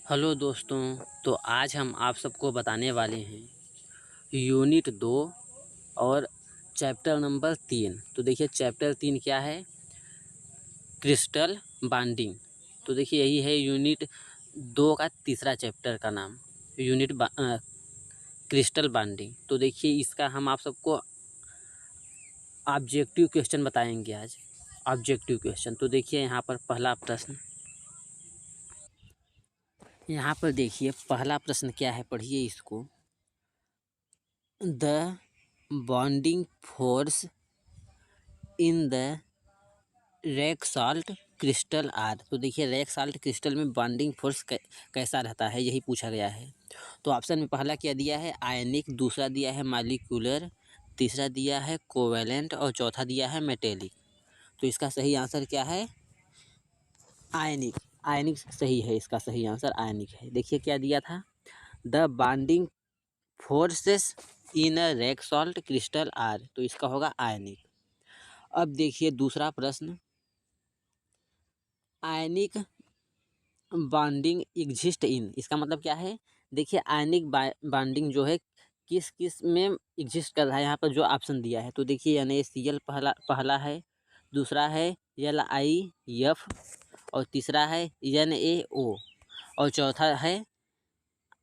Hello दोस्तों। तो आज हम आप सबको बताने वाले हैं यूनिट 2 और चैप्टर नंबर 3। तो देखिए चैप्टर 3 क्या है, क्रिस्टल बॉन्डिंग। तो देखिए यही है यूनिट 2 का तीसरा चैप्टर का नाम, क्रिस्टल बॉन्डिंग। तो देखिए इसका हम आप सबको ऑब्जेक्टिव क्वेश्चन बताएंगे आज। ऑब्जेक्टिव क्वेश्चन तो देखिए यहाँ पर पहला प्रश्न, यहाँ पर देखिए पहला प्रश्न क्या है, पढ़िए इसको। The bonding force in the rock salt crystal are. तो देखिए रॉक साल्ट क्रिस्टल में बॉन्डिंग फोर्स कैसा रहता है, यही पूछा गया है। तो ऑप्शन में पहला क्या दिया है, आयनिक, दूसरा दिया है मॉलिक्यूलर, तीसरा दिया है कोवेलेंट और चौथा दिया है मेटेलिक। तो इसका सही आंसर क्या है, आयनिक। आयनिक सही है, इसका सही आंसर आयनिक है। देखिए क्या दिया था, the bonding forces in a rock salt crystal are. तो इसका होगा आयनिक। अब देखिए दूसरा प्रश्न, आयनिक बॉन्डिंग एग्जिस्ट इन। इसका मतलब क्या है, देखिए आयनिक बॉन्डिंग जो है किस किस में एग्जिस्ट कर रहा है, यहाँ पर जो ऑप्शन दिया है। तो देखिए NaCl पहला है, दूसरा है LiF और तीसरा है NaO और चौथा है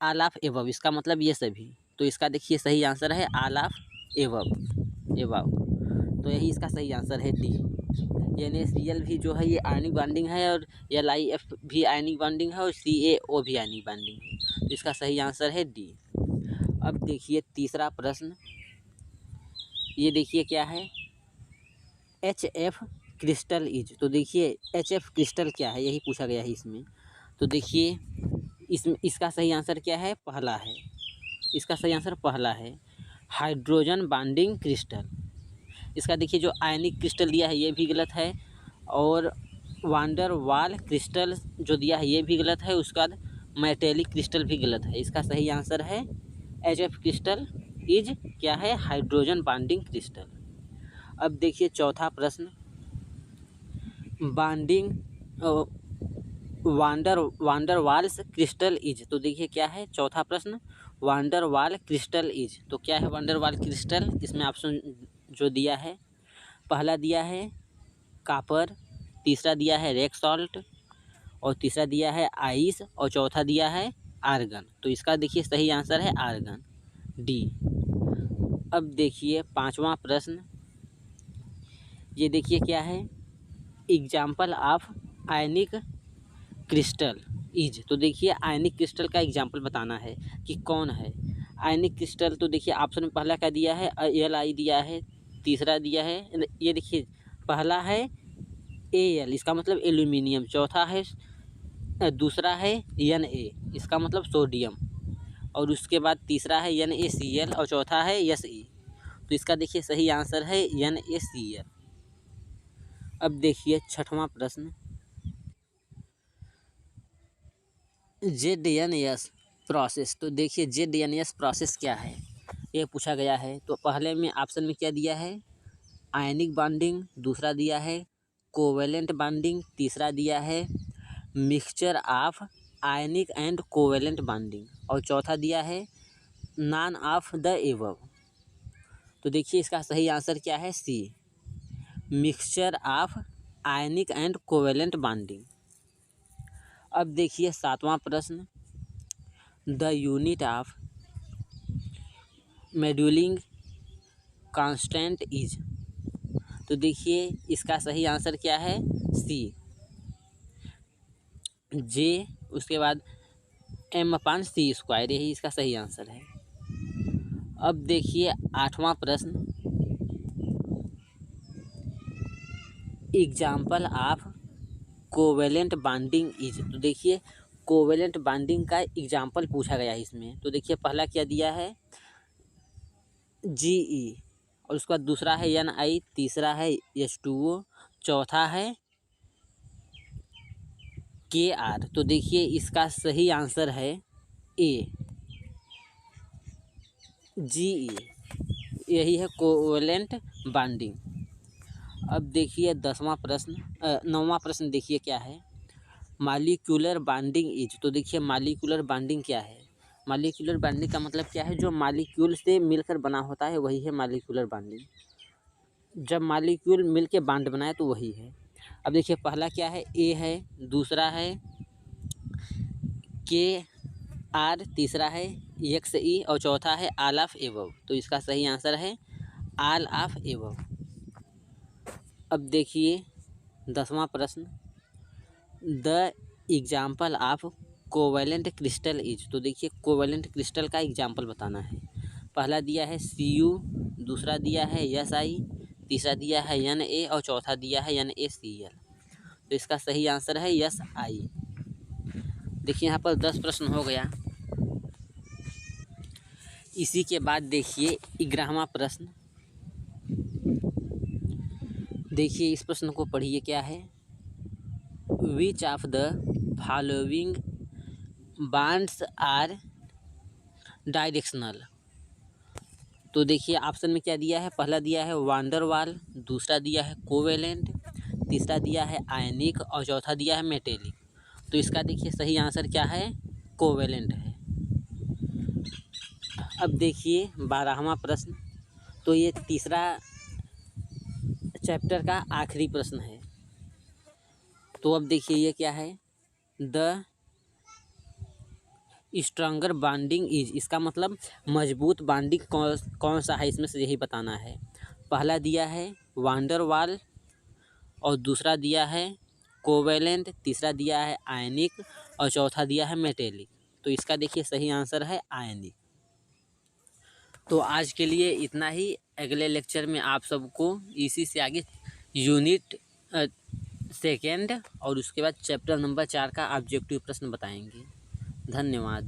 ऑल ऑफ एबव। इसका मतलब ये सभी। तो इसका देखिए सही आंसर है ऑल ऑफ एबव। तो यही इसका सही आंसर है डी। NaCl भी जो है ये आयनिक बॉन्डिंग है और LiF भी आयनिक बॉन्डिंग है और CaO भी आयनिक बॉन्डिंग है। तो इसका सही आंसर है डी। अब देखिए तीसरा प्रश्न, ये देखिए क्या है, HF क्रिस्टल इज। तो देखिए HF क्रिस्टल क्या है, यही पूछा गया है इसमें। तो देखिए इसका सही आंसर क्या है, पहला है। इसका सही आंसर पहला है, हाइड्रोजन बॉन्डिंग क्रिस्टल। इसका देखिए जो आयनिक क्रिस्टल दिया है ये भी गलत है और वांडर वाल क्रिस्टल जो दिया है ये भी गलत है। उसके बाद मेटेलिक क्रिस्टल भी गलत है। इसका सही आंसर है HF क्रिस्टल इज क्या है, हाइड्रोजन बॉन्डिंग क्रिस्टल। अब देखिए चौथा प्रश्न, bonding van der Waals crystal is. तो देखिए क्या है चौथा प्रश्न, वांडर वाल क्रिस्टल इज। तो क्या है वांडर वाल क्रिस्टल, इसमें ऑप्शन जो दिया है, पहला दिया है कापर, तीसरा दिया है रॉक साल्ट और तीसरा दिया है आइस और चौथा दिया है आर्गन। तो इसका देखिए सही आंसर है आर्गन, डी। अब देखिए पांचवा प्रश्न, ये देखिए क्या है, example of ionic crystal is. तो देखिए आयनिक क्रिस्टल का एग्जाम्पल बताना है कि कौन है आयनिक क्रिस्टल। तो देखिए ऑप्शन में पहला क्या दिया है, Li दिया है, तीसरा दिया है, ये देखिए पहला है Al, इसका मतलब एल्यूमिनियम, चौथा है दूसरा है Na, इसका मतलब सोडियम, और उसके बाद तीसरा है NaCl और चौथा है Se। तो इसका देखिए सही आंसर है NaCl। अब देखिए छठवां प्रश्न, ZNS प्रोसेस। तो देखिए ZNS प्रोसेस क्या है, ये पूछा गया है। तो पहले में ऑप्शन में क्या दिया है, आयनिक बॉन्डिंग, दूसरा दिया है कोवेलेंट बॉन्डिंग, तीसरा दिया है mixture of ionic and covalent bonding और चौथा दिया है नॉन ऑफ द एबव। तो देखिए इसका सही आंसर क्या है, C, mixture of ionic and covalent bonding. अब देखिए सातवां प्रश्न, the unit of modulus constant is. तो देखिए इसका सही आंसर क्या है, सी, जे, उसके बाद m/c², यही इसका सही आंसर है। अब देखिए आठवां प्रश्न, example of covalent bonding is. तो देखिए कोवेलेंट बॉन्डिंग का एग्जाम्पल पूछा गया है इसमें। तो देखिए पहला क्या दिया है, Ge, और उसके बाद दूसरा है Ni, तीसरा है H2O, चौथा है Kr। तो देखिए इसका सही आंसर है ए, Ge, यही है कोवेलेंट बॉन्डिंग। अब देखिए 10वां प्रश्न, 9वां प्रश्न देखिए क्या है, मालिक्यूलर बाइंडिंग इज, तो देखिए मालिक्यूलर बाइंडिंग क्या है। मालिक्यूलर बाइंडिंग का मतलब क्या है, जो मालिक्यूल से मिलकर बना होता है वही है मालिक्यूलर बाइंडिंग। जब मालिक्यूल मिल के बांड बनाए तो वही है। अब देखिए पहला क्या है, ए है, दूसरा है के आर, तीसरा है एक्स ई और चौथा है ऑल ऑफ एबव। तो इसका सही आंसर है ऑल ऑफ एबव। अब देखिए 10वां प्रश्न, the example of covalent crystal is, तो देखिए कोवेलेंट क्रिस्टल का एग्जाम्पल बताना है। पहला दिया है Cu, दूसरा दिया है Si, तीसरा दिया है Na और चौथा दिया है NaCl। तो इसका सही आंसर है Si। देखिए यहाँ पर 10 प्रश्न हो गया। इसी के बाद देखिए 11वां प्रश्न। देखिए इस प्रश्न को पढ़िए, क्या है, which of the following bonds are directional. तो देखिए ऑप्शन में क्या दिया है, पहला दिया है वांडर वाल, दूसरा दिया है कोवेलेंट, तीसरा दिया है आयनिक और चौथा दिया है मेटेलिक। तो इसका देखिए सही आंसर क्या है, कोवेलेंट है। अब देखिए 12वां प्रश्न, तो ये तीसरा चैप्टर का आखिरी प्रश्न है। तो अब देखिए ये क्या है, द स्ट्रॉन्गर बॉन्डिंग इज, इसका मतलब मजबूत बॉन्डिंग कौन सा है, इसमें से यही बताना है। पहला दिया है वांडर वाल और दूसरा दिया है कोवेलेंट, तीसरा दिया है आयनिक और चौथा दिया है मेटेलिक। तो इसका देखिए सही आंसर है आयनिक। तो आज के लिए इतना ही। अगले लेक्चर में आप सबको इसी से आगे यूनिट सेकेंड और उसके बाद चैप्टर नंबर 4 का ऑब्जेक्टिव प्रश्न बताएंगे। धन्यवाद।